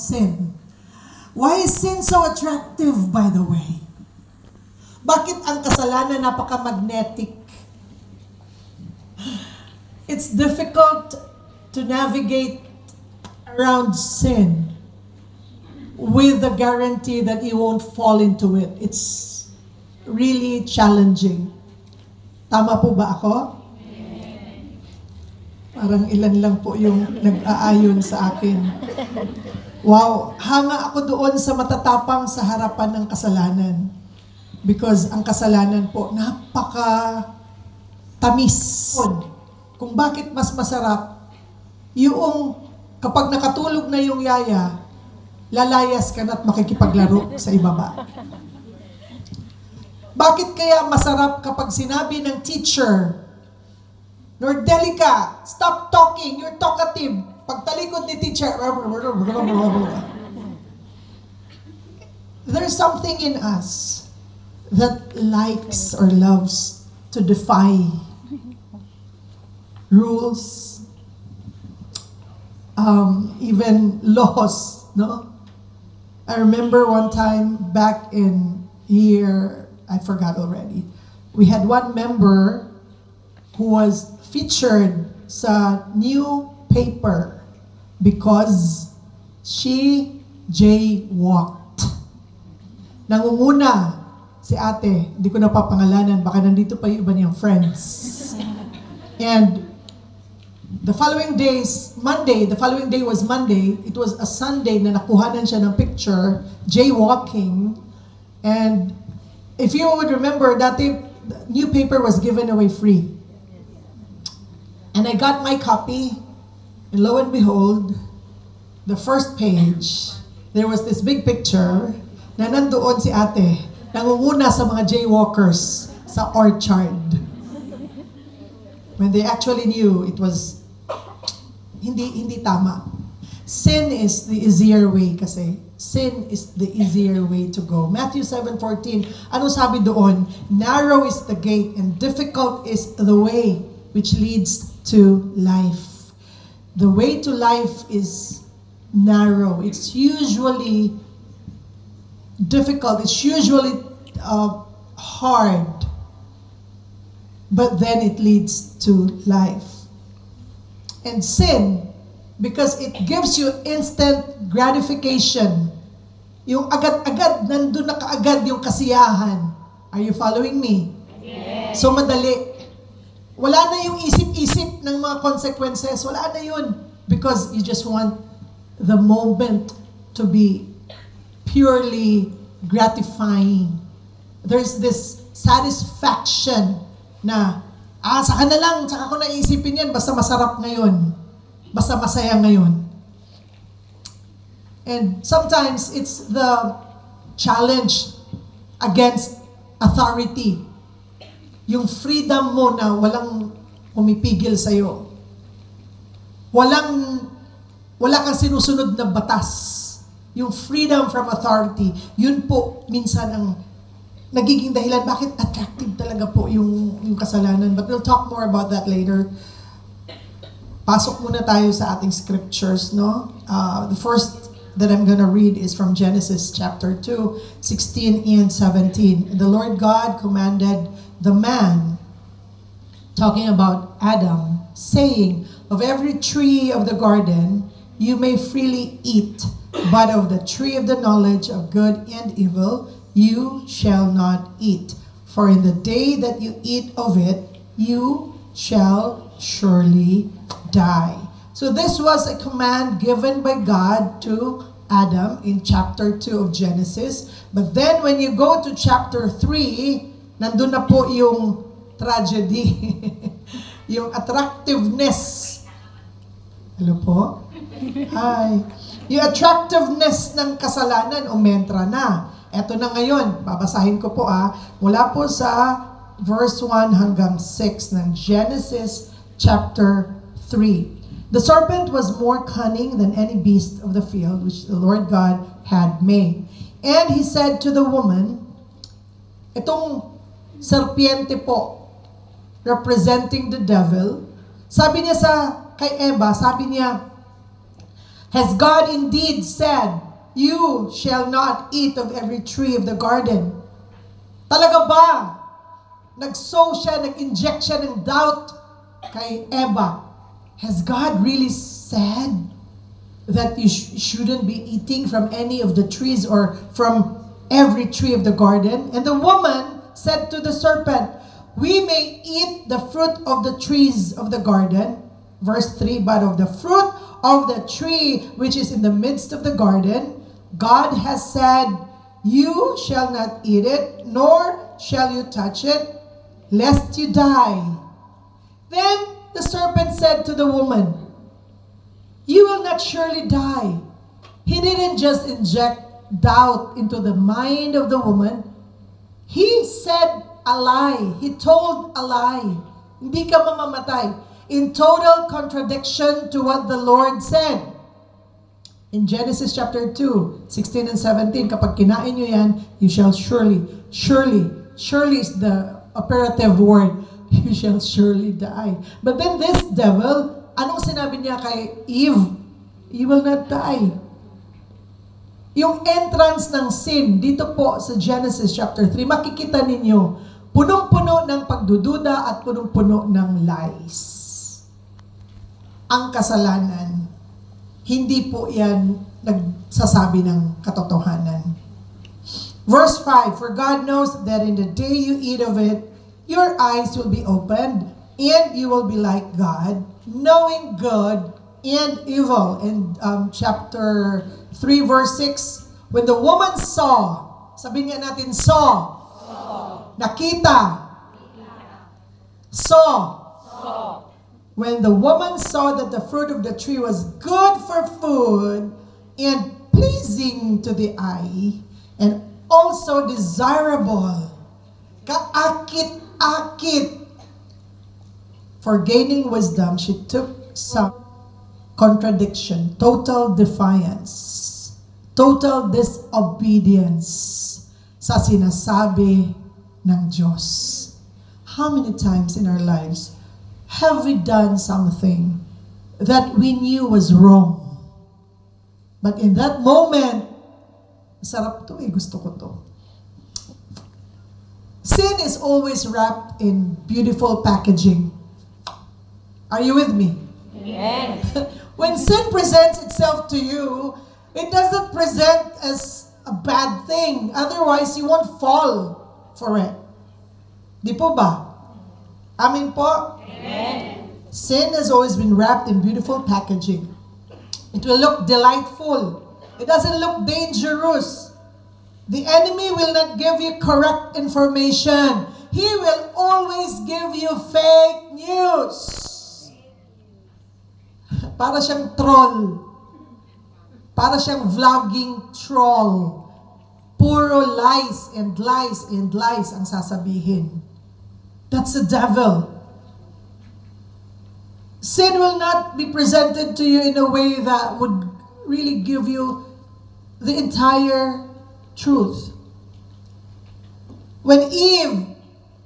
sin. Why is sin so attractive, by the way? Bakit ang kasalanan napaka-magnetic? It's difficult to navigate around sin with the guarantee that you won't fall into it. It's really challenging. Tama po ba ako? Parang ilan lang po yung nag-aayon sa akin. Wow, hanga ako doon sa matatapang sa harapan ng kasalanan. Because ang kasalanan po, napaka-tamis. Kung bakit mas masarap, yung kapag nakatulog na yung yaya, lalayas ka na at makikipaglaro sa ibaba. Bakit kaya masarap kapag sinabi ng teacher, Nordelica, stop talking, you're talkative. Pagtalikod ni teacher, there's something in us that likes or loves to defy rules, even laws, no? I remember one time back in year, I forgot already, we had one member who was featured sa new paper because she jaywalked. Nangunguna si ate, hindi ko napapangalanan, baka nandito pa yung iba niyang friends. And the following day was Monday, it was a Sunday na nakuhanan siya ng picture, jaywalking. And if you would remember, that the new paper was given away free. And I got my copy, and lo and behold, the first page, there was this big picture na nandoon si ate, nangunguna sa mga jaywalkers sa orchard. When they actually knew it was hindi tama. Sin is the easier way kasi. Sin is the easier way to go. Matthew 7:14, ano sabi doon? Narrow is the gate and difficult is the way which leads to life. The way to life is narrow. It's usually difficult. It's usually hard. But then it leads to life. And sin, because it gives you instant gratification. Yung agad-agad, nandun na kaagad yung kasiyahan. Are you following me? Yes. So madali. Wala na yung isip-isip ng mga consequences. Wala na yun. Because you just want the moment to be purely gratifying. There's this satisfaction na, saka na lang, saka ko naisipin yan, basta masarap ngayon. Basta masaya ngayon. And sometimes it's the challenge against authority. Yung freedom mo na walang pumipigil sa'yo. Wala kang sinusunod na batas. Yung freedom from authority, yun po minsan ang nagiging dahilan bakit attractive talaga po yung kasalanan. But we'll talk more about that later. Pasok muna tayo sa ating scriptures, no? The first that I'm gonna read is from Genesis chapter 2, 16 and 17. The Lord God commanded the man, talking about Adam, saying, of every tree of the garden you may freely eat, but of the tree of the knowledge of good and evil you shall not eat. For in the day that you eat of it, you shall surely die. So this was a command given by God to Adam in chapter 2 of Genesis. But then when you go to chapter 3, nandun na po yung tragedy, yung attractiveness. Hello po? Hi. Yung attractiveness ng kasalanan, umentra na. Eto na ngayon, babasahin ko po mula po sa verse 1 hanggang 6 ng Genesis chapter 3. The serpent was more cunning than any beast of the field which the Lord God had made. And he said to the woman, itong serpiente po, representing the devil, sabi niya kay Eva, sabi niya, Has God indeed said, you shall not eat of every tree of the garden? Talaga ba? Nag-sow siya, nag-inject siya ng doubt kay Eva. Has God really said that you shouldn't be eating from any of the trees or from every tree of the garden? And the woman said to the serpent, we may eat the fruit of the trees of the garden. Verse 3, but of the fruit of the tree which is in the midst of the garden, God has said, you shall not eat it, nor shall you touch it, lest you die. Then the serpent said to the woman, you will not surely die. He didn't just inject doubt into the mind of the woman. He said a lie. He told a lie. Hindi ka mamamatay. In total contradiction to what the Lord said. In Genesis chapter 2, 16 and 17, kapag kinain nyo yan, you shall surely is the operative word, you shall surely die. But then this devil, anong sinabi niya kay Eve? You will not die. Yung entrance ng sin, dito po sa Genesis chapter 3, makikita ninyo, punong-puno ng pagdududa at punong-puno ng lies. Ang kasalanan, hindi po yan nagsasabi ng katotohanan. Verse 5, for God knows that in the day you eat of it, your eyes will be opened, and you will be like God, knowing good and evil. In chapter 3, verse 6, when the woman saw, sabihin nga natin, saw. Nakita. Saw. When the woman saw that the fruit of the tree was good for food and pleasing to the eye and also desirable, kaakit-akit, for gaining wisdom, she took some contradiction, total defiance, total disobedience sa sinasabi ng Diyos. How many times in our lives have we done something that we knew was wrong? But in that moment, sarap to gusto ko to. Sin is always wrapped in beautiful packaging. Are you with me? Yes. When sin presents itself to you, it doesn't present as a bad thing. Otherwise, you won't fall for it. Di po ba? Amin po? Amen. Sin has always been wrapped in beautiful packaging. It will look delightful. It doesn't look dangerous. The enemy will not give you correct information. He will always give you fake news. Para siyang troll. Para siyang vlogging troll. Puro lies and lies and lies ang sasabihin. That's the devil. Sin will not be presented to you in a way that would really give you the entire truth. When Eve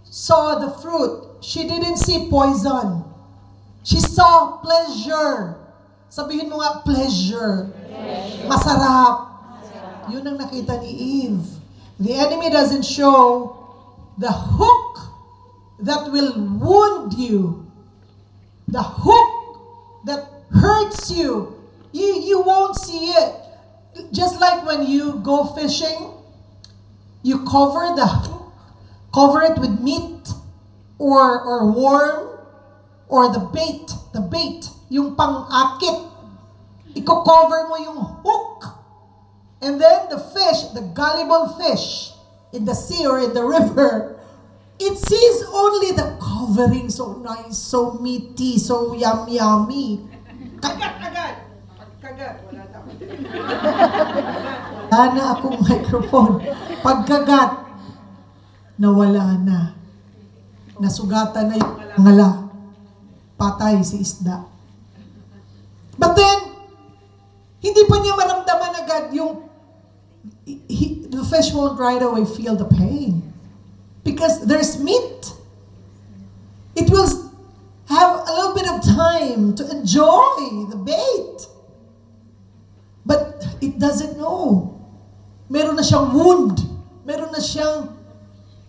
saw the fruit, she didn't see poison. She saw pleasure. Sabihin mo nga, pleasure. Masarap. Yun ang nakita ni Eve. The enemy doesn't show the hook that will wound you. The hook that hurts you. You won't see it. Just like when you go fishing, you cover the hook, cover it with meat or worm or the bait, yung pang-akit. Iko-cover mo yung hook. And then the fish, the gullible fish in the sea or in the river, it sees only the covering, so nice, so meaty, so yummy. Kagat agad. Pagkagat, wala na. Wala na akong microphone. Pagkagat, nawala na. Nasugatan na yung ngala. Patay si isda. But then, hindi pa niya maramdaman agad yung the fish won't right away feel the pain. Because there's meat. It will have a little bit of time to enjoy the bait. it doesn't know. Meron na siyang wound. Meron na siyang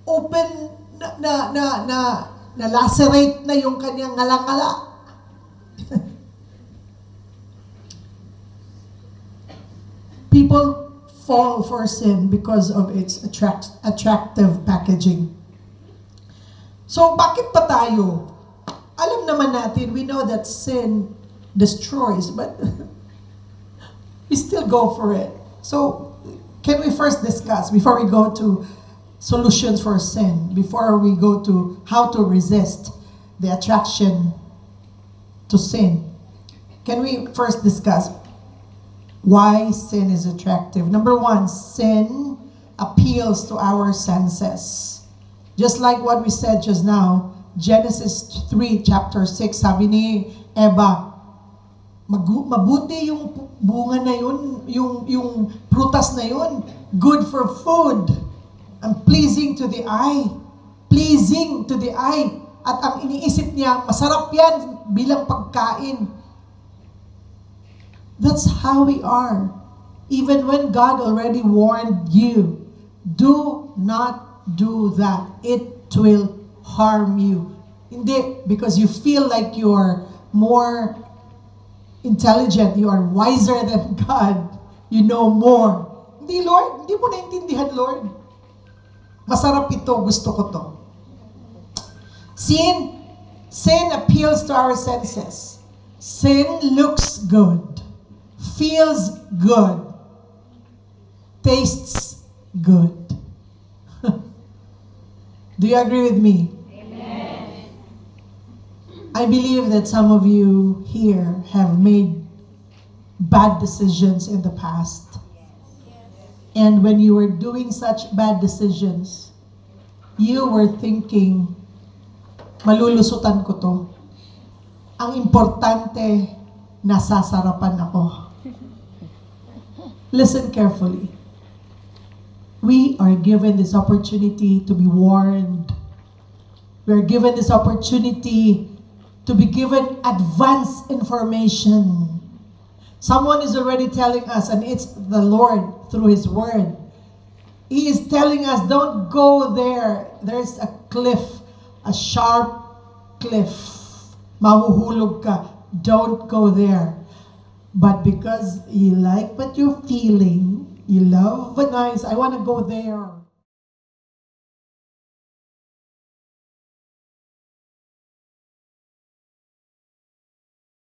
open na lacerate na yung kanyang ngala-ngala. People fall for sin because of its attractive packaging. So, bakit pa tayo? Alam naman natin, we know that sin destroys, but we still go for it. So, can we first discuss, before we go to solutions for sin, before we go to how to resist the attraction to sin, can we first discuss why sin is attractive? Number one, sin appeals to our senses. Just like what we said just now, Genesis 3, chapter 6, sabi ni Eva, mabuti yung bunga na yun, yung prutas na yun, good for food, and pleasing to the eye. Pleasing to the eye. At ang iniisip niya, masarap yan bilang pagkain. That's how we are. Even when God already warned you, do not do that. It will harm you. Hindi, because you feel like you're more intelligent, you are wiser than God, you know more. Hindi, Lord, hindi mo naintindihan, Lord. Masarap ito, gusto ko to. Sin appeals to our senses. Sin looks good, feels good, tastes good. Do you agree with me? I believe that some of you here have made bad decisions in the past. And when you were doing such bad decisions, you were thinking, malulusutan ko to. Ang importante, nasasarapan ako. Listen carefully. We are given this opportunity to be warned. We are given this opportunity to be given advanced information. Someone is already telling us, and it's the Lord through His Word. He is telling us, don't go there. There's a cliff, a sharp cliff. Mahuhulog ka. Don't go there. But because you like what you're feeling, you love what nice, I want to go there.